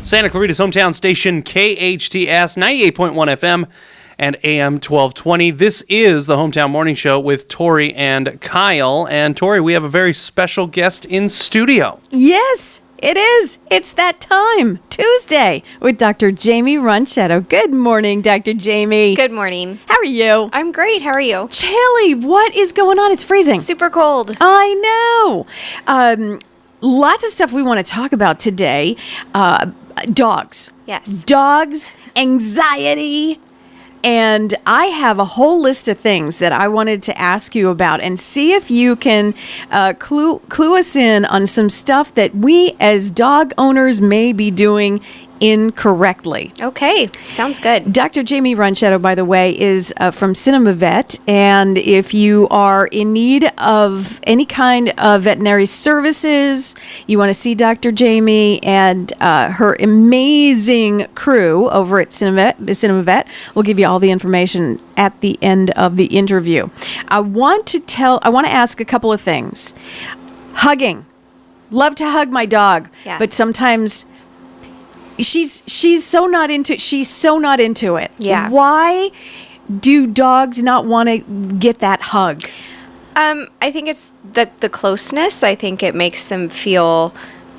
Santa Clarita's hometown station, KHTS 98.1 FM and AM 1220. This is the Hometown Morning Show with Tori and Kyle. And Tori, we have a very special guest in studio. Yes, it is. It's that time. Tuesday with Dr. Jaimie Ronchetto. Good morning, Dr. Jaimie. Good morning. How are you? I'm great. How are you? Chilly. What is going on? It's freezing. Super cold. I know. Lots of stuff we want to talk about today. Dogs. Yes. Dogs, anxiety. And I have a whole list of things that I wanted to ask you about and see if you can clue us in on some stuff that we as dog owners may be doing incorrectly. Okay. Sounds good. Dr. Jaimie Ronchetto, by the way, is from Cinema Vet. And if you are in need of any kind of veterinary services, you want to see Dr. Jaimie and her amazing crew over at Cinema Vet, we'll give you all the information at the end of the interview. I want to ask a couple of things. Hugging. Love to hug my dog, but sometimes she's so not into it. Yeah. Why do dogs not want to get that hug? I think it's the closeness. I think it makes them feel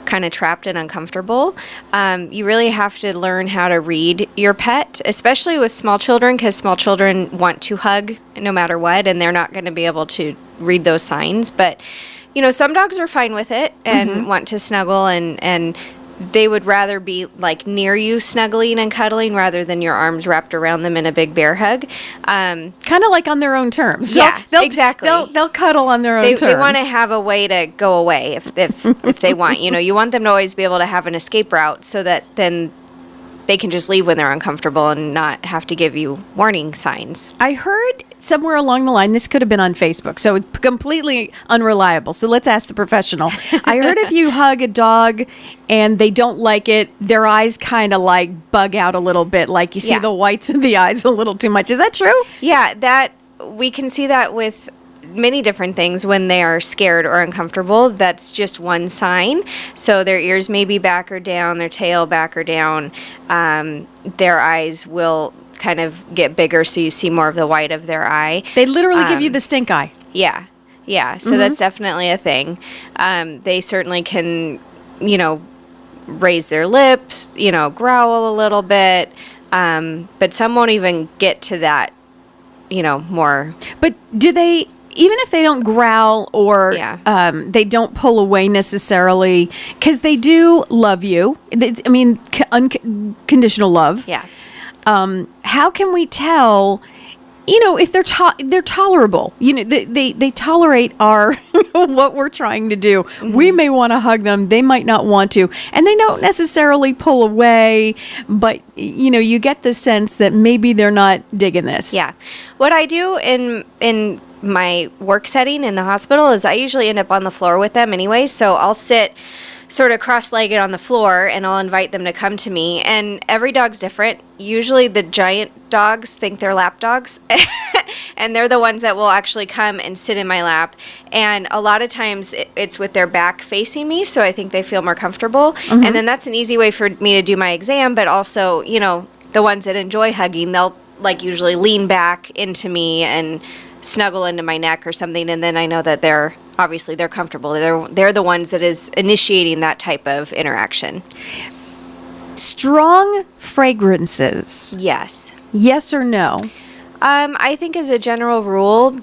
kind of trapped and uncomfortable. You really have to learn how to read your pet, especially with small children, because small children want to hug no matter what, and they're not going to be able to read those signs. But, some dogs are fine with it and want to snuggle and they would rather be like near you snuggling and cuddling rather than your arms wrapped around them in a big bear hug. Kind of like on their own terms. Exactly. They'll cuddle on their own terms. They want to have a way to go away if they want. You want them to always be able to have an escape route so that then they can just leave when they're uncomfortable and not have to give you warning signs. I heard somewhere along the line, this could have been on Facebook, so it's completely unreliable. So let's ask the professional. I heard if you hug a dog and they don't like it, their eyes kind of like bug out a little bit, like you see the whites of the eyes a little too much. Is that true? Yeah, we can see that with many different things when they are scared or uncomfortable. That's just one sign. So their ears may be back or down, their tail back or down. Their eyes will kind of get bigger, so you see more of the white of their eye. They literally give you the stink eye. Yeah. So that's definitely a thing. They certainly can, raise their lips, growl a little bit. But some won't even get to that, more. But do they, even if they don't growl or they don't pull away necessarily, because they do love you, unconditional love. Yeah. How can we tell, if they're tolerable? They tolerate our what we're trying to do. Mm-hmm. We may want to hug them. They might not want to. And they don't necessarily pull away, but, you get the sense that maybe they're not digging this. Yeah. What I do in my work setting in the hospital is I usually end up on the floor with them anyway. So I'll sit sort of cross-legged on the floor and I'll invite them to come to me. And every dog's different. Usually the giant dogs think they're lap dogs and they're the ones that will actually come and sit in my lap. And a lot of times it's with their back facing me, so I think they feel more comfortable. Mm-hmm. And then that's an easy way for me to do my exam, but also, the ones that enjoy hugging, they'll usually lean back into me and snuggle into my neck or something, and then I know that they're comfortable. They're the ones that is initiating that type of interaction. Strong fragrances. Yes. Yes or no? I think as a general rule,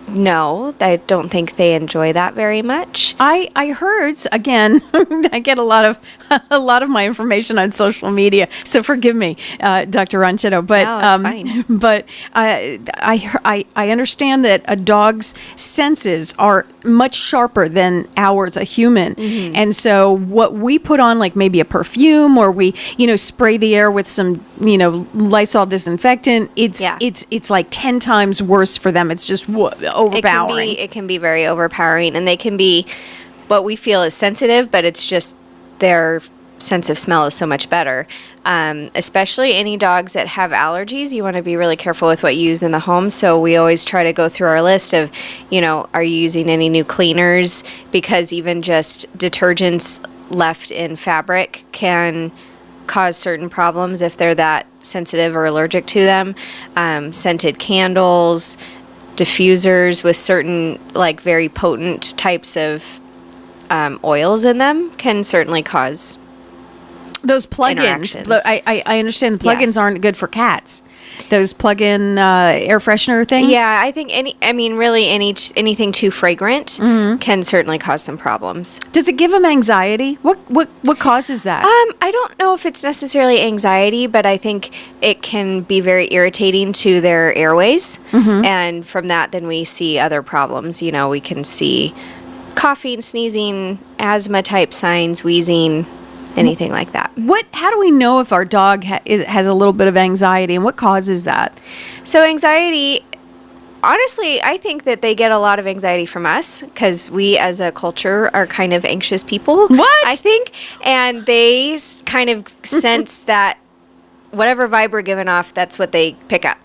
no. I don't think they enjoy that very much. I heard, again, I get a lot of my information on social media, so forgive me, Dr. Ronchetto, but no, it's fine. But I understand that a dog's senses are much sharper than ours, a human, and so what we put on, like maybe a perfume, or we spray the air with some Lysol disinfectant, it's like 10 times worse for them. It's just overpowering. It can be very overpowering, and they can be what we feel is sensitive, but it's just their sense of smell is so much better. Especially any dogs that have allergies, you want to be really careful with what you use in the home. So we always try to go through our list of, are you using any new cleaners? Because even just detergents left in fabric can cause certain problems if they're that sensitive or allergic to them. Scented candles, diffusers with certain like very potent types of oils in them can certainly cause those plug-ins. interactions. I understand the plug-ins Yes. aren't good for cats. Those plug-in air freshener things. Yeah, I think anything too fragrant can certainly cause some problems. Does it give them anxiety? What causes that? I don't know if it's necessarily anxiety, but I think it can be very irritating to their airways. And from that, then we see other problems. You know, we can see coughing, sneezing, asthma type signs, wheezing, anything like that. How do we know if our dog has a little bit of anxiety, and what causes that? So anxiety, honestly, I think that they get a lot of anxiety from us because we as a culture are kind of anxious people. What? I think. And they kind of sense that whatever vibe we're giving off, that's what they pick up.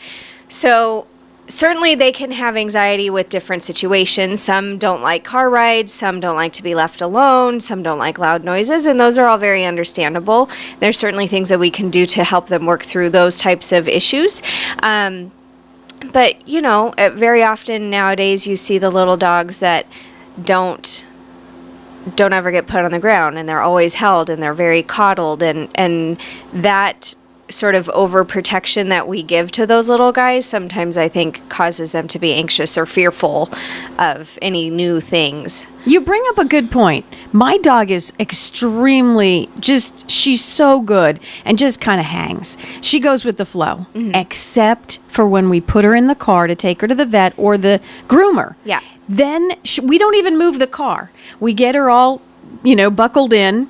So certainly they can have anxiety with different situations. Some don't like car rides, some don't like to be left alone, some don't like loud noises, and those are all very understandable. There's certainly things that we can do to help them work through those types of issues. But, you know, very often nowadays you see the little dogs that don't ever get put on the ground, and they're always held, and they're very coddled, and that sort of overprotection that we give to those little guys sometimes I think causes them to be anxious or fearful of any new things. You bring up a good point. My dog is extremely she's so good and just kind of hangs. She goes with the flow, except for when we put her in the car to take her to the vet or the groomer. Yeah. Then we don't even move the car. We get her all, buckled in.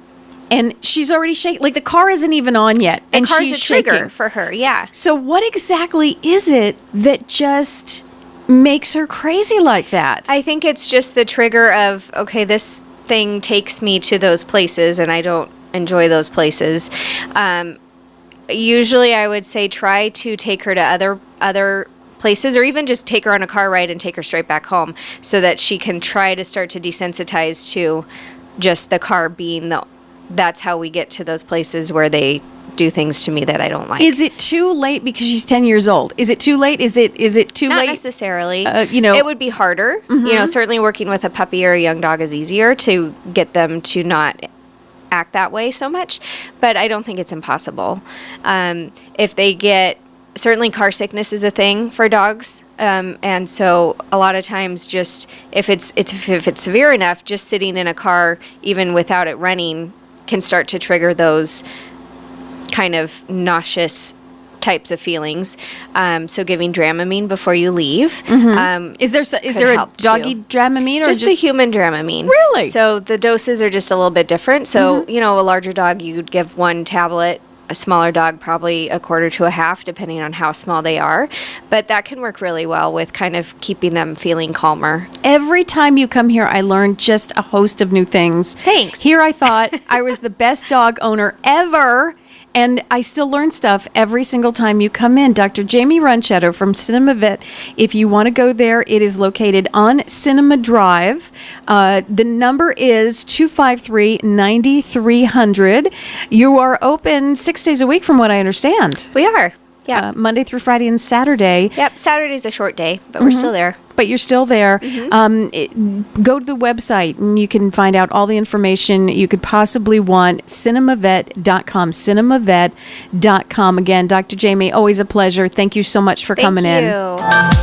And she's already shaking. Like, the car isn't even on yet. And The car's she's a trigger shaking. for her, yeah. So what exactly is it that just makes her crazy like that? I think it's just the trigger of, okay, this thing takes me to those places and I don't enjoy those places. Usually I would say try to take her to other places, or even just take her on a car ride and take her straight back home so that she can try to start to desensitize to just the car being that's how we get to those places where they do things to me that I don't like. Is it too late because she's 10 years old? Is it too late? Is it too Not late? necessarily. It would be harder. Certainly working with a puppy or a young dog is easier to get them to not act that way so much, but I don't think it's impossible. If they get, certainly car sickness is a thing for dogs, and so a lot of times just if it's severe enough, just sitting in a car even without it running can start to trigger those kind of nauseous types of feelings. So giving Dramamine before you leave. Is there a doggy Dramamine or just the human Dramamine? Really? So the doses are just a little bit different. So, a larger dog, you'd give one tablet. A smaller dog, probably a quarter to a half, depending on how small they are. But that can work really well with kind of keeping them feeling calmer. Every time you come here, I learn just a host of new things. Thanks. Here I thought I was the best dog owner ever, and I still learn stuff every single time you come in. Dr. Jaimie Ronchetto from Cinema Vet. If you want to go there, it is located on Cinema Drive. The number is 253-9300. You are open 6 days a week from what I understand. We are. Yeah. Monday through Friday and Saturday. Yep. Saturday's a short day, but we're still there. But you're still there. Go to the website and you can find out all the information you could possibly want. Cinemavet.com. Cinemavet.com. Again, Dr. Jaimie, always a pleasure. Thank you so much for coming in. Thank you.